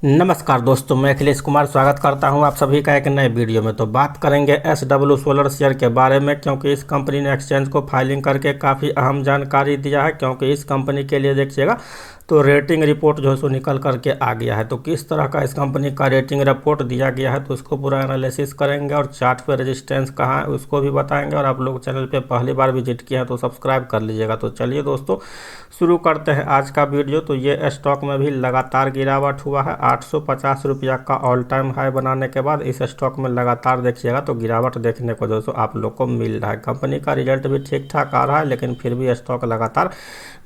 नमस्कार दोस्तों, मैं अखिलेश कुमार स्वागत करता हूं आप सभी का एक नए वीडियो में। तो बात करेंगे SW सोलर शेयर के बारे में, क्योंकि इस कंपनी ने एक्सचेंज को फाइलिंग करके काफ़ी अहम जानकारी दिया है। क्योंकि इस कंपनी के लिए देखिएगा तो रेटिंग रिपोर्ट जो है सो निकल करके आ गया है। तो किस तरह का इस कंपनी का रेटिंग रिपोर्ट दिया गया है तो उसको पूरा एनालिसिस करेंगे और चार्ट पे रेजिस्टेंस कहाँ है उसको भी बताएंगे। और आप लोग चैनल पे पहली बार विजिट किए हैं तो सब्सक्राइब कर लीजिएगा। तो चलिए दोस्तों शुरू करते हैं आज का वीडियो। तो ये स्टॉक में भी लगातार गिरावट हुआ है। 850 रुपया का ऑल टाइम हाई बनाने के बाद इस स्टॉक में लगातार देखिएगा तो गिरावट देखने को दोस्तों आप लोग को मिल रहा है। कंपनी का रिजल्ट भी ठीक ठाक आ रहा है, लेकिन फिर भी स्टॉक लगातार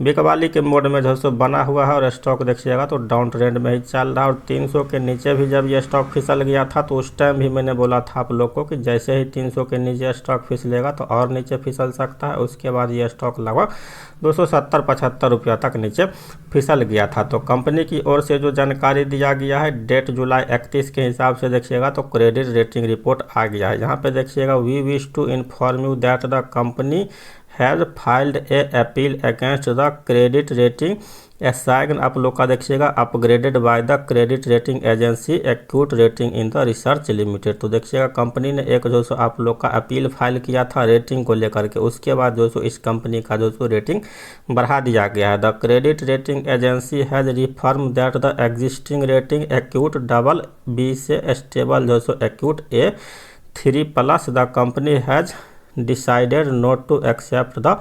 बिकवाली के मोड में जो सो बना हुआ है। और स्टॉक देखिएगा तो डाउन ट्रेंड में ही चल रहा है। और 300 के नीचे भी जब ये स्टॉक फिसल गया था तो उस टाइम भी मैंने बोला था आप लोग को कि जैसे ही 300 के नीचे स्टॉक फिसलेगा तो और नीचे फिसल सकता है। उसके बाद ये स्टॉक लगभग 270-75 रुपया तक नीचे फिसल गया था। तो कंपनी की ओर से जो जानकारी दिया गया है डेट जुलाई 31 के हिसाब से देखिएगा तो क्रेडिट रेटिंग रिपोर्ट आ गया है। यहाँ पे देखिएगा we wish to inform you that the company has filed a appeal against the credit rating assign आप लोग का देखिएगा upgraded by the credit rating agency acute rating in the research limited. तो देखिएगा कंपनी ने एक जो सो आप लोग का अपील फाइल किया था रेटिंग को लेकर के, उसके बाद जो सो इस कंपनी का जो सो रेटिंग बढ़ा दिया गया है। The credit rating agency has reaffirm that the existing rating Acuite double B से स्टेबल जो so Acuite A3+ the company has decided not to accept the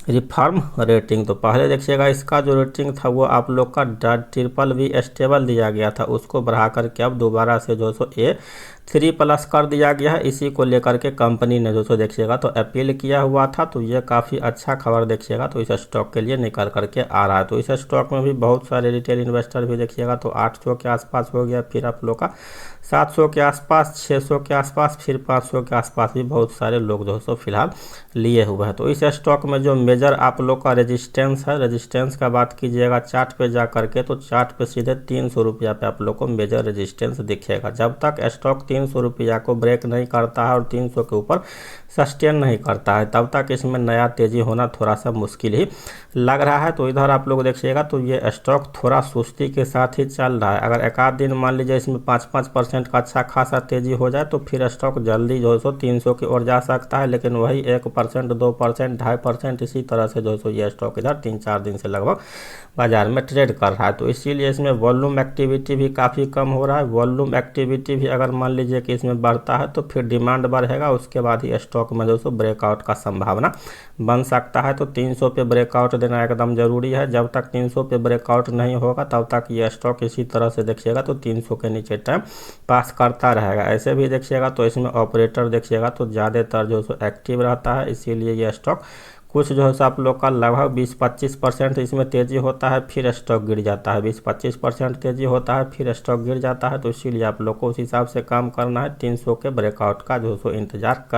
reaffirm rating. तो पहले देखिएगा इसका जो रेटिंग था वो आप लोग का BBB स्टेबल दिया गया था, उसको बढ़ा करके अब दोबारा से जो सो A3+ कर दिया गया है। इसी को लेकर के कंपनी ने जो सो देखिएगा तो अपील किया हुआ था। तो ये काफ़ी अच्छा खबर देखिएगा तो इस स्टॉक के लिए निकल करके आ रहा है। तो इस स्टॉक में भी बहुत सारे रिटेल इन्वेस्टर भी देखिएगा तो 800 के आसपास हो गया, फिर आप लोग का 700 के आसपास, 600 के आसपास, फिर 500 के आसपास भी बहुत सारे लोग जो सो फिलहाल लिए हुए हैं। तो इस स्टॉक में जो मेजर आप लोग का रेजिस्टेंस है, रेजिस्टेंस का बात कीजिएगा चार्ट पे जा करके तो चार्ट पे सीधे 300 रुपया पे आप लोग को मेजर रेजिस्टेंस दिखेगा। जब तक स्टॉक 300 रुपया को ब्रेक नहीं करता है और 300 के ऊपर सस्टेन नहीं करता है तब तक इसमें नया तेज़ी होना थोड़ा सा मुश्किल ही लग रहा है। तो इधर आप लोग देखिएगा तो ये स्टॉक थोड़ा सुस्ती के साथ ही चल रहा है। अगर एक आध दिन मान लीजिए इसमें 5-5% का अच्छा खासा तेज़ी हो जाए तो फिर स्टॉक जल्दी जो सो 300 की ओर जा सकता है। लेकिन वही 1%, 2%, 2.5% इसी तरह से जो सो ये स्टॉक इधर 3-4 दिन से लगभग बाजार में ट्रेड कर रहा है। तो इसीलिए इसमें वॉल्यूम एक्टिविटी भी काफ़ी कम हो रहा है। वॉल्यूम एक्टिविटी भी अगर मान लीजिए कि इसमें बढ़ता है तो फिर डिमांड बढ़ेगा, उसके बाद ही स्टॉक में जो सो ब्रेकआउट का संभावना बन सकता है। तो 300 पे ब्रेकआउट देना एकदम ज़रूरी है। जब तक 300 पे ब्रेकआउट नहीं होगा तब तक ये स्टॉक इसी तरह से देखिएगा तो 300 के नीचे टाइम पास करता रहेगा। ऐसे भी देखिएगा तो इसमें ऑपरेटर देखिएगा तो ज़्यादातर जो सो एक्टिव रहता है, इसीलिए ये स्टॉक कुछ जो है आप लोग का लगभग 20-25% इसमें तेज़ी होता है, फिर स्टॉक गिर जाता है। 20-25% तेज़ी होता है फिर स्टॉक गिर जाता है। तो इसीलिए आप लोग को उस हिसाब से काम करना है। 300 के ब्रेकआउट का जो सो इंतजार कर